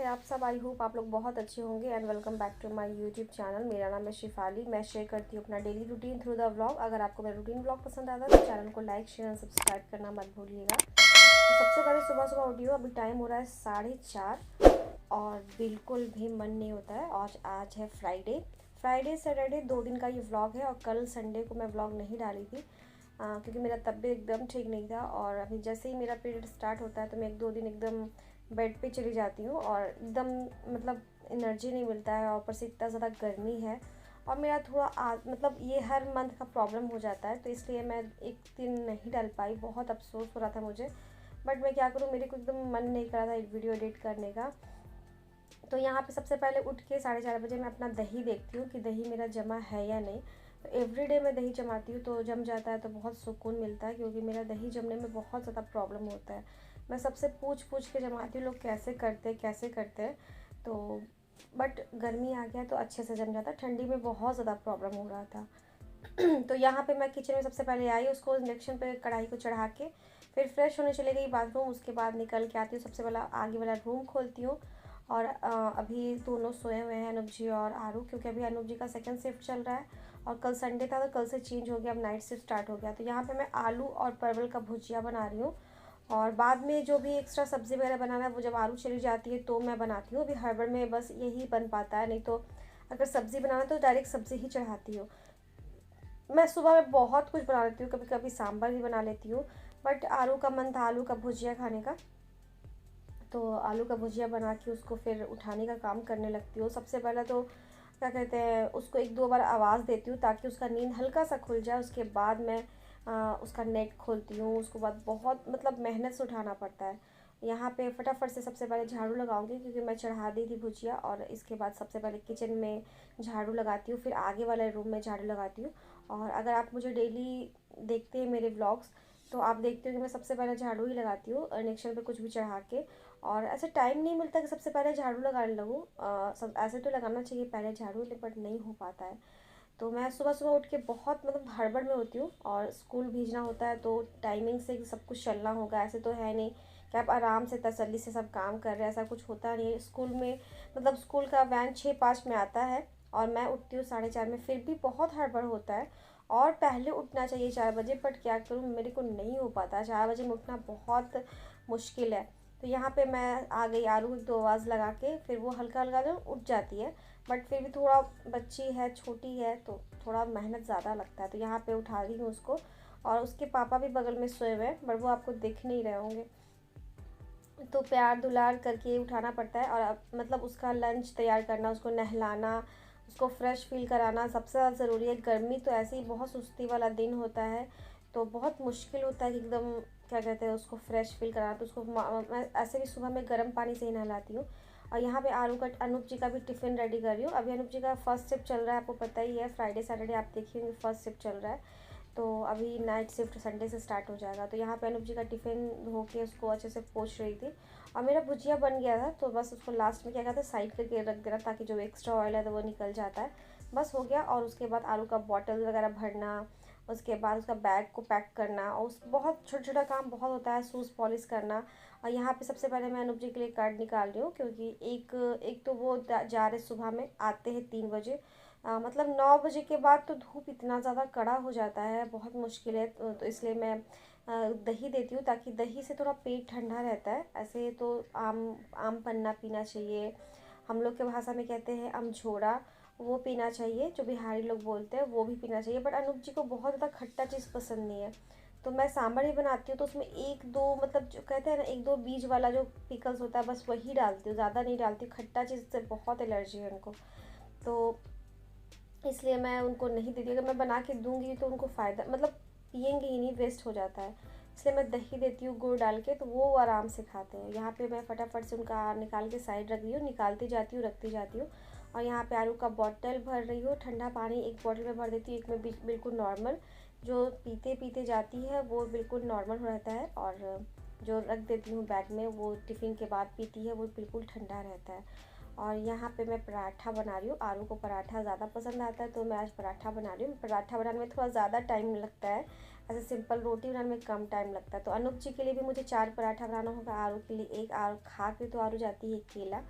आप सब। I hope आप लोग बहुत अच्छे होंगे and welcome back to my YouTube channel. मेरा नाम है शिफाली। मैं शेयर करती हूँ अपना daily routine through the vlog. अगर आपको मेरा रूटीन व्लॉग पसंद आता है तो चैनल को लाइक शेयर एंड सब्सक्राइब करना मत भूलिएगा। तो सबसे पहले सुबह सुबह उठी हूँ। अभी टाइम हो रहा है 4:30 और बिल्कुल भी मन नहीं होता है। आज है फ्राइडे सैटरडे 2 दिन का ये व्लॉग है। और कल संडे को मैं व्लॉग नहीं डाली थी क्योंकि मेरा तबीयत एकदम ठीक नहीं था। और अभी जैसे ही मेरा पीरियड स्टार्ट होता है तो मैं 1-2 दिन एकदम बेड पे चली जाती हूँ और एकदम मतलब एनर्जी नहीं मिलता है। और ऊपर से इतना ज़्यादा गर्मी है और मेरा थोड़ा मतलब ये हर मंथ का प्रॉब्लम हो जाता है। तो इसलिए मैं एक दिन नहीं डाल पाई। बहुत अफसोस हो रहा था मुझे, बट मैं क्या करूँ, मेरे को एकदम मन नहीं कर रहा था एक वीडियो एडिट करने का। तो यहाँ पे सबसे पहले उठ के 4:30 बजे मैं अपना दही देखती हूँ कि दही मेरा जमा है या नहीं। तो एवरीडे मैं दही जमाती हूँ, तो जम जाता है तो बहुत सुकून मिलता है क्योंकि मेरा दही जमने में बहुत ज़्यादा प्रॉब्लम होता है। मैं सबसे पूछ के जमाती हूँ लोग कैसे करते हैं। तो बट गर्मी आ गया तो अच्छे से जम जाता है। ठंडी में बहुत ज़्यादा प्रॉब्लम हो रहा था। तो यहाँ पे मैं किचन में सबसे पहले आई, उसको इंडक्शन पे कढ़ाई को चढ़ा के फिर फ्रेश होने चले गई बाथरूम। उसके बाद निकल के आती हूँ, सबसे पहले आगे वाला रूम खोलती हूँ। और अभी दोनों सोए हुए हैं, अनूप जी और आरू, क्योंकि अभी अनूप जी का सेकंड शिफ्ट चल रहा है और कल संडे था तो कल से चेंज हो गया, अब नाइट शिफ्ट स्टार्ट हो गया। तो यहाँ पे मैं आलू और परवल का भुजिया बना रही हूँ। और बाद में जो भी एक्स्ट्रा सब्ज़ी वगैरह बनाना है वो जब आरू चली जाती है तो मैं बनाती हूँ। अभी हड़बड़ में बस यही बन पाता है, नहीं तो अगर सब्ज़ी बनाना तो डायरेक्ट सब्ज़ी ही चढ़ाती हूँ। मैं सुबह में बहुत कुछ बना लेती हूँ, कभी कभी सांभर भी बना लेती हूँ। बट आलू का मन था आलू का भुजिया खाने का, तो आलू का भुजिया बना के उसको फिर उठाने का काम करने लगती हूँ। सबसे पहले तो क्या कहते हैं, उसको 1-2 बार आवाज़ देती हूँ ताकि उसका नींद हल्का सा खुल जाए। उसके बाद मैं उसका नेट खोलती हूँ। उसके बाद बहुत मतलब मेहनत से उठाना पड़ता है। यहाँ पे फटाफट से सबसे पहले झाड़ू लगाऊंगी क्योंकि मैं चढ़ा दी थी भुजिया। और इसके बाद सबसे पहले किचन में झाड़ू लगाती हूँ, फिर आगे वाले रूम में झाड़ू लगाती हूँ। और अगर आप मुझे डेली देखते हैं मेरे व्लॉग्स तो आप देखते हो कि मैं सबसे पहले झाड़ू ही लगाती हूँ इंडक्शन पे कुछ भी चढ़ा के। और ऐसे टाइम नहीं मिलता कि सबसे पहले झाड़ू लगाने लगूँ। सब ऐसे तो लगाना चाहिए पहले झाड़ू, बट नहीं हो पाता है। तो मैं सुबह सुबह उठ के बहुत मतलब हड़बड़ में होती हूँ और स्कूल भेजना होता है तो टाइमिंग से सब कुछ चलना होगा। ऐसे तो है नहीं कि आप आराम से तसल्ली से सब काम कर रहे हैं, ऐसा कुछ होता नहीं है स्कूल में। मतलब स्कूल का वैन 6:05 में आता है और मैं उठती हूँ 4:30 में, फिर भी बहुत हड़बड़ होता है। और पहले उठना चाहिए 4 बजे, बट क्या करूँ, मेरे को नहीं हो पाता। 4 बजे में उठना बहुत मुश्किल है। तो यहाँ पे मैं आ गई, आरू एक 2 आवाज़ लगा के फिर वो हल्का हल्का जो उठ जाती है। बट फिर भी थोड़ा बच्ची है, छोटी है, तो थोड़ा मेहनत ज़्यादा लगता है। तो यहाँ पे उठा रही हूँ उसको। और उसके पापा भी बगल में सोए हुए हैं बट वो आपको दिख नहीं रहे होंगे। तो प्यार दुलार करके उठाना पड़ता है। और मतलब उसका लंच तैयार करना, उसको नहलाना, उसको फ्रेश फील कराना सबसे ज़्यादा ज़रूरी है। गर्मी तो ऐसे ही बहुत सुस्ती वाला दिन होता है तो बहुत मुश्किल होता है कि एकदम क्या कहते हैं उसको फ्रेश फील कराना। तो उसको मैं ऐसे भी सुबह में गर्म पानी से ही नहलाती हूँ। और यहाँ पे आरू का अनूप जी का भी टिफ़िन रेडी कर रही हूँ। अभी अनूप जी का फर्स्ट शिफ्ट चल रहा है, आपको पता ही है, फ्राइडे सैटरडे आप देखिए फर्स्ट शिफ्ट चल रहा है। तो अभी नाइट शिफ्ट संडे से स्टार्ट हो जाएगा। तो यहाँ पे अनूप जी का टिफ़िन धो के उसको अच्छे से पोंछ रही थी। और मेरा भुजिया बन गया था तो बस उसको लास्ट में क्या कहते हैं साइड करके रख देना ताकि जो एक्स्ट्रा ऑयल है तो वो निकल जाता है। बस हो गया। और उसके बाद आलू का बॉटल वगैरह भरना, उसके बाद उसका बैग को पैक करना, और उस बहुत छोटा छोटा काम बहुत होता है, शूज़ पॉलिश करना। और यहाँ पे सबसे पहले मैं अनूप जी के लिए कार्ड निकाल रही हूँ क्योंकि एक एक तो वो जा रहे सुबह में, आते हैं 3 बजे। मतलब 9 बजे के बाद तो धूप इतना ज़्यादा कड़ा हो जाता है, बहुत मुश्किल है। तो इसलिए मैं दही देती हूँ ताकि दही से थोड़ा पेट ठंडा रहता है। ऐसे तो आम आम पन्ना पीना चाहिए, हम लोग के भाषा में कहते हैं अमझोड़ा, वो पीना चाहिए, जो बिहारी लोग बोलते हैं वो भी पीना चाहिए। बट अनूप जी को बहुत ज़्यादा खट्टा चीज़ पसंद नहीं है। तो मैं सांभर ही बनाती हूँ तो उसमें 1-2 मतलब जो कहते हैं ना 1-2 बीज वाला जो पिकल्स होता है बस वही डालती हूँ, ज़्यादा नहीं डालती हूँ। खट्टा चीज़ से बहुत एलर्जी है उनको, तो इसलिए मैं उनको नहीं देती। अगर मैं बना के दूंगी तो उनको फ़ायदा मतलब पियेंगे ही नहीं, वेस्ट हो जाता है। इसलिए मैं दही देती हूँ गुड़ डाल के, तो वो आराम से खाते हैं। यहाँ पे मैं फटाफट से उनका निकाल के साइड रख दी हूँ, निकालती जाती हूँ रखती जाती हूँ। और यहाँ पे आलू का बॉटल भर रही हूँ, ठंडा पानी एक बॉटल में भर देती हूँ, एक में बिल्कुल नॉर्मल, जो पीते पीते जाती है वो बिल्कुल नॉर्मल रहता है। और जो रख देती हूँ बैग में वो टिफ़िन के बाद पीती है वो बिल्कुल ठंडा रहता है। और यहाँ पे मैं पराठा बना रही हूँ, आलू को पराठा ज़्यादा पसंद आता है तो मैं आज पराठा बना रही हूँ। पराठा बनाने में थोड़ा ज़्यादा टाइम लगता है, ऐसे सिंपल रोटी बनाने में कम टाइम लगता है। तो अनूप जी के लिए भी मुझे 4 पराठा बनाना होगा, आरू के लिए 1, आरू खा के तो आरू जाती है केला।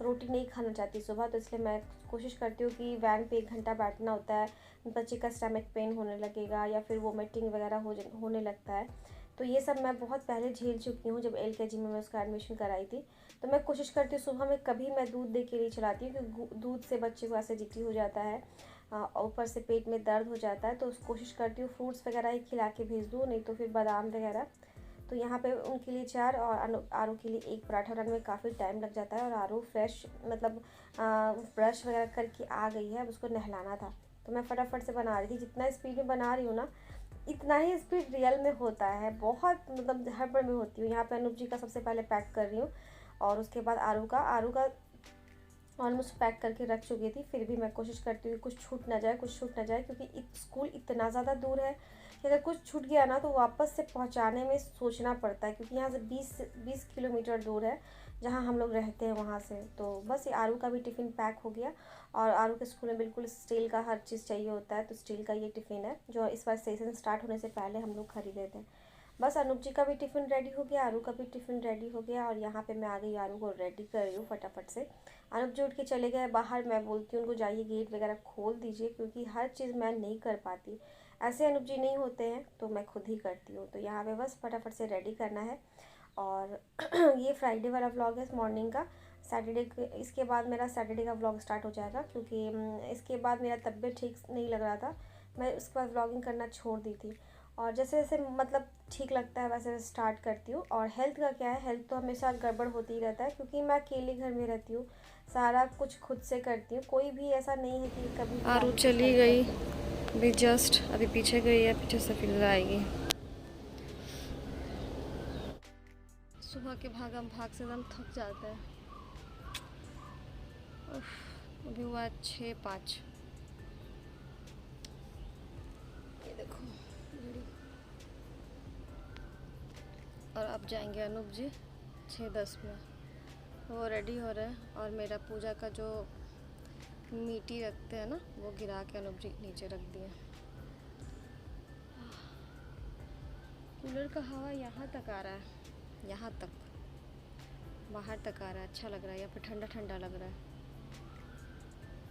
रोटी नहीं खाना चाहती सुबह, तो इसलिए मैं कोशिश करती हूँ कि वैन पे 1 घंटा बैठना होता है, बच्चे का स्टमक पेन होने लगेगा या फिर वोमिटिंग वगैरह होने लगता है। तो ये सब मैं बहुत पहले झेल चुकी हूँ, जब LKG में मैं उसका एडमिशन कराई थी। तो मैं कोशिश करती हूँ सुबह में कभी मैं दूध दे के नहीं चलाती हूँ, क्योंकि दूध से बच्चे को एसिडिटी हो जाता है, ऊपर से पेट में दर्द हो जाता है। तो कोशिश करती हूँ फ्रूट्स वगैरह ही खिला के भेज दूँ, नहीं तो फिर बादाम वगैरह। तो यहाँ पे उनके लिए 4 और आरू के लिए 1 पराठा बनाने में काफ़ी टाइम लग जाता है। और आरू फ्रेश मतलब ब्रश वगैरह करके आ गई है, अब उसको नहलाना था, तो मैं फटाफट से बना रही थी। जितना स्पीड में बना रही हूँ ना, इतना ही स्पीड रियल में होता है, बहुत मतलब हड़बड़ में होती हूँ। यहाँ पे अनूप जी का सबसे पहले पैक कर रही हूँ, और उसके बाद आरू का ऑलमोस्ट पैक करके रख चुकी थी। फिर भी मैं कोशिश करती हूँ कुछ छूट ना जाए, क्योंकि स्कूल इतना ज़्यादा दूर है कि अगर कुछ छूट गया ना तो वापस से पहुँचाने में सोचना पड़ता है, क्योंकि यहाँ से 20 किलोमीटर दूर है जहाँ हम लोग रहते हैं वहाँ से। तो बस ये आरू का भी टिफ़िन पैक हो गया, और आरू के स्कूल में बिल्कुल स्टील का हर चीज़ चाहिए होता है, तो स्टील का ये टिफ़िन है जो इस बार सेशन स्टार्ट होने से पहले हम लोग खरीदे थे। बस अनूप जी का भी टिफ़िन रेडी हो गया, आरू का भी टिफ़िन रेडी हो गया, और यहाँ पे मैं आ गई आरू को रेडी कर रही हूँ फटाफट से। अनूप जी उठ के चले गए बाहर, मैं बोलती हूँ उनको जाइए गेट वगैरह खोल दीजिए, क्योंकि हर चीज़ मैं नहीं कर पाती। ऐसे अनूप जी नहीं होते हैं तो मैं खुद ही करती हूँ। तो यहाँ पे बस फटाफट से रेडी करना है। और ये फ्राइडे वाला व्लॉग है मॉर्निंग का। सैटरडे इसके बाद मेरा सैटरडे का व्लॉग स्टार्ट हो जाएगा, क्योंकि इसके बाद मेरा तबीयत ठीक नहीं लग रहा था, मैं उसके बाद व्लॉगिंग करना छोड़ दी थी। और जैसे जैसे मतलब ठीक लगता है वैसे वैसे स्टार्ट करती हूँ। और हेल्थ का क्या है, हेल्थ तो हमेशा गड़बड़ होती ही रहता है, क्योंकि मैं अकेले घर में रहती हूँ, सारा कुछ खुद से करती हूँ, कोई भी ऐसा नहीं है कि कभी आरू चली गई अभी, जस्ट अभी पीछे गई है, पीछे से फिर आएगी। सुबह के भागम भाग से एकदम थक जाता है। अभी हुआ 6:05। ये देखो घड़ी। और अब जाएंगे अनूप जी 6:10 में, वो रेडी हो रहे हैं। और मेरा पूजा का जो मीठी रखते हैं ना, वो गिरा के अनूप जी नीचे रख दिए। कूलर का हवा यहाँ तक आ रहा है, यहाँ तक बाहर तक आ रहा है, अच्छा लग रहा है। यहाँ पे ठंडा ठंडा लग रहा है।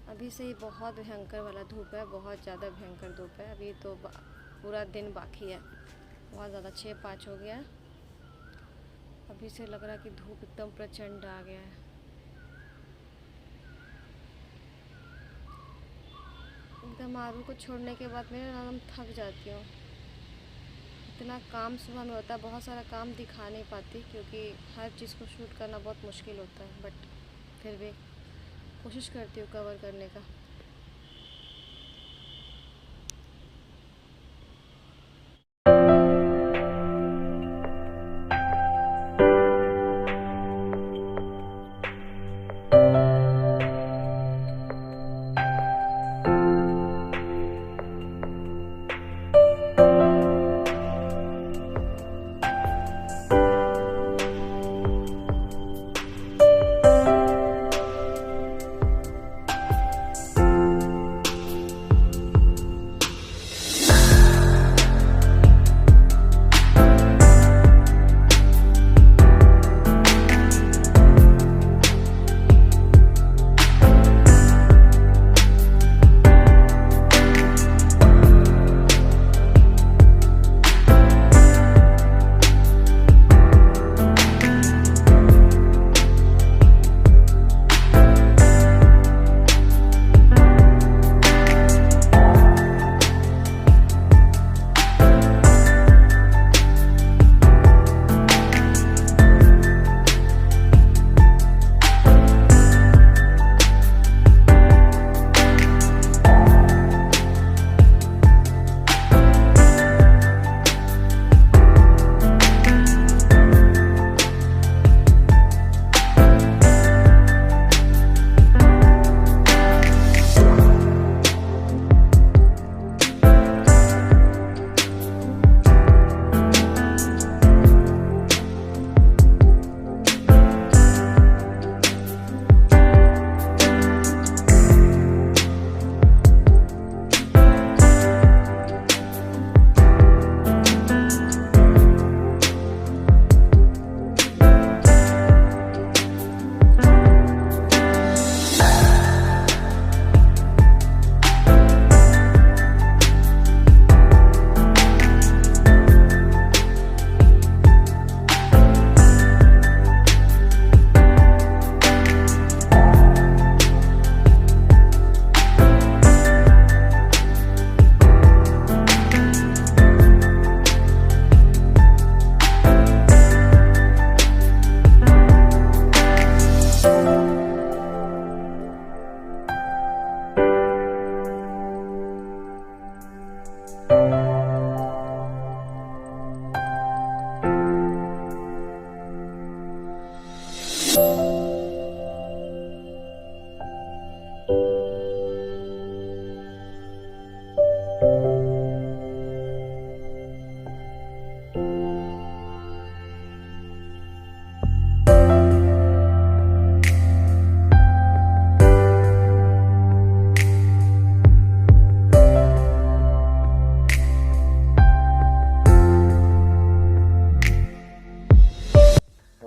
अभी से ही बहुत भयंकर वाला धूप है, बहुत ज़्यादा भयंकर धूप है। अभी तो पूरा दिन बाकी है, बहुत ज़्यादा 6:05 हो गया है। अभी से लग रहा है कि धूप एकदम प्रचंड आ गया है। एकदम आरू को छोड़ने के बाद मैं एकदम थक जाती हूँ। इतना काम सुबह में होता है, बहुत सारा काम दिखा नहीं पाती, क्योंकि हर चीज़ को शूट करना बहुत मुश्किल होता है, बट फिर भी कोशिश करती हूँ कवर करने का।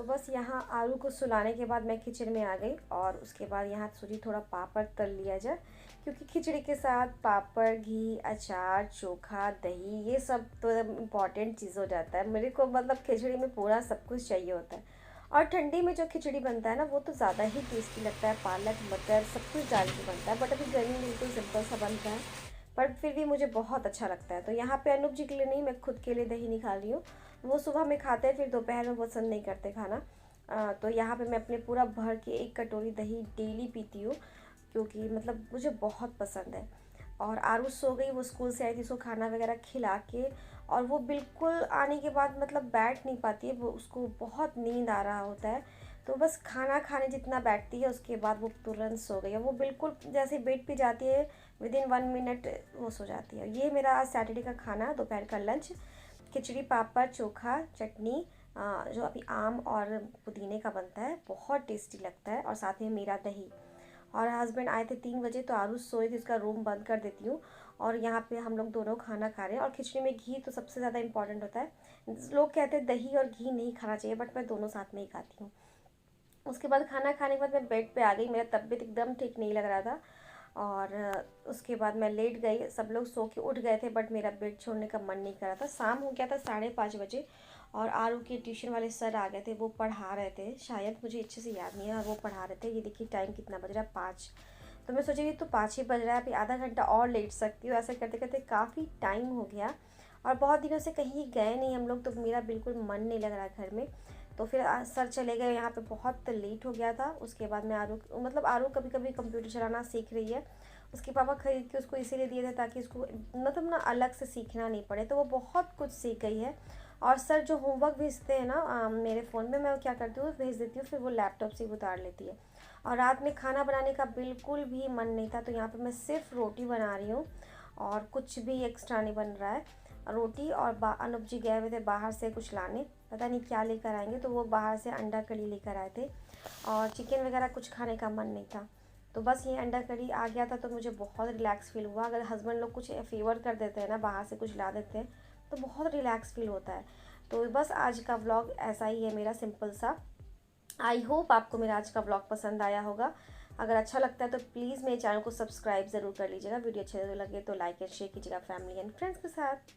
बस यहाँ आलू को सुलाने के बाद मैं किचन में आ गई और उसके बाद यहाँ सोची थोड़ा पापड़ तल लिया जाए, क्योंकि खिचड़ी के साथ पापड़, घी, अचार, चोखा, दही, ये सब तो इम्पॉर्टेंट चीज़ हो जाता है मेरे को। मतलब खिचड़ी में पूरा सब कुछ चाहिए होता है। और ठंडी में जो खिचड़ी बनता है ना, वो तो ज़्यादा ही टेस्टी लगता है। पालक, मटर सब कुछ डाल के बनता है, बट अभी गर्मी में बिल्कुल सिंपल सा बनता है, पर फिर भी मुझे बहुत अच्छा लगता है। तो यहाँ पे अनूप जी के लिए नहीं, मैं खुद के लिए दही निकाल रही हूँ। वो सुबह में खाते हैं, फिर दोपहर में पसंद नहीं करते खाना। तो यहाँ पे मैं अपने पूरा भर के 1 कटोरी दही डेली पीती हूँ, क्योंकि मतलब मुझे बहुत पसंद है। और आरुष सो गई, वो स्कूल से आई थी, उसको खाना वगैरह खिला के, और वो बिल्कुल आने के बाद मतलब बैठ नहीं पाती है, वो उसको बहुत नींद आ रहा होता है। तो बस खाना खाने जितना बैठती है, उसके बाद वो तुरंत सो गई है। वो बिल्कुल जैसे बेड पे जाती है, विदिन 1 मिनट वो सो जाती है। ये मेरा आज सैटरडे का खाना, दोपहर का लंच, खिचड़ी, पापड़, चोखा, चटनी, जो अभी आम और पुदीने का बनता है, बहुत टेस्टी लगता है, और साथ में मेरा दही। और हस्बैंड आए थे 3 बजे, तो आरुष सोए थे, उसका रूम बंद कर देती हूँ, और यहाँ पे हम लोग दोनों खाना खा रहे हैं। और खिचड़ी में घी तो सबसे ज़्यादा इंपॉर्टेंट होता है। लोग कहते हैं दही और घी नहीं खाना चाहिए, बट मैं दोनों साथ में ही खाती हूँ। उसके बाद खाना खाने के बाद मैं बेड पे आ गई, मेरा तबीयत एकदम ठीक नहीं लग रहा था, और उसके बाद मैं लेट गई। सब लोग सो के उठ गए थे, बट मेरा बेड छोड़ने का मन नहीं कर रहा था। शाम हो गया था 5:30 बजे, और आरू के ट्यूशन वाले सर आ गए थे, वो पढ़ा रहे थे शायद, मुझे अच्छे से याद नहीं है, और वो पढ़ा रहे थे। ये देखिए टाइम कितना बज रहा है, 5। तो मैं सोची तो 5 ही बज रहा है, अभी आधा घंटा और लेट सकती हूँ। ऐसा करते करते काफ़ी टाइम हो गया, और बहुत दिनों से कहीं गए नहीं हम लोग, तो मेरा बिल्कुल मन नहीं लग रहा घर में। तो फिर सर चले गए, यहाँ पे बहुत लेट हो गया था। उसके बाद मैं आरू कभी कभी कंप्यूटर चलाना सीख रही है, उसके पापा खरीद के उसको इसीलिए दिए थे ताकि उसको मतलब ना अलग से सीखना नहीं पड़े। तो वो बहुत कुछ सीख गई है। और सर जो होमवर्क भेजते हैं ना मेरे फ़ोन में, मैं क्या करती हूँ, भेज देती हूँ, फिर वो लैपटॉप से उतार लेती है। और रात में खाना बनाने का बिल्कुल भी मन नहीं था, तो यहाँ पे मैं सिर्फ रोटी बना रही हूँ, और कुछ भी एक्स्ट्रा नहीं बन रहा है। रोटी, और अनूप जी गए हुए थे बाहर से कुछ लाने, पता नहीं क्या लेकर आएंगे, तो वो बाहर से अंडा करी लेकर आए थे, और चिकन वगैरह कुछ खाने का मन नहीं था। तो बस ये अंडा करी आ गया था, तो मुझे बहुत रिलैक्स फील हुआ। अगर हस्बैंड लोग कुछ फेवर कर देते हैं ना, बाहर से कुछ ला देते हैं, तो बहुत रिलैक्स फील होता है। तो बस आज का व्लॉग ऐसा ही है मेरा, सिंपल सा। आई होप आपको मेरा आज का व्लॉग पसंद आया होगा। अगर अच्छा लगता है तो प्लीज़ मेरे चैनल को सब्सक्राइब ज़रूर कर लीजिएगा। वीडियो अच्छे लगे तो लाइक एंड शेयर कीजिएगा फैमिली एंड फ्रेंड्स के साथ।